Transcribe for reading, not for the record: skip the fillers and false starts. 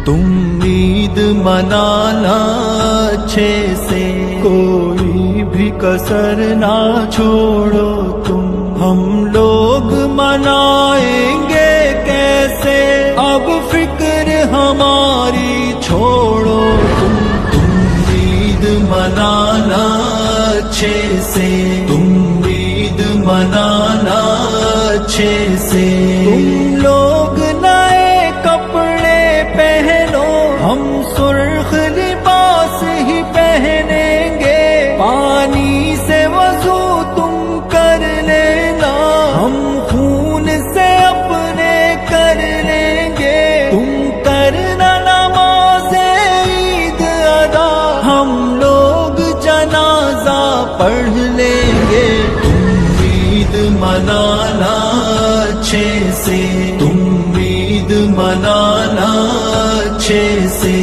तुम ईद मनाना अच्छे से, कोई भी कसर ना छोड़ो तुम। हम लोग मनाएंगे कैसे, अब फिक्र हमारी छोड़ो तुम। ईद मनाना अच्छे से, तुम ईद मनाना अच्छे से। तुम लोग नए कपड़े पहनो, हम सुर्ख लिबास ही पहनेंगे। पानी से वजू तुम कर लेना, हम खून से अपने कर लेंगे। तुम करना नमाज़े ईद अदा, हम लोग जनाजा पढ़ लेंगे। तुम ईद मनाना अच्छे से, तुम ईद मनाना अच्छे से।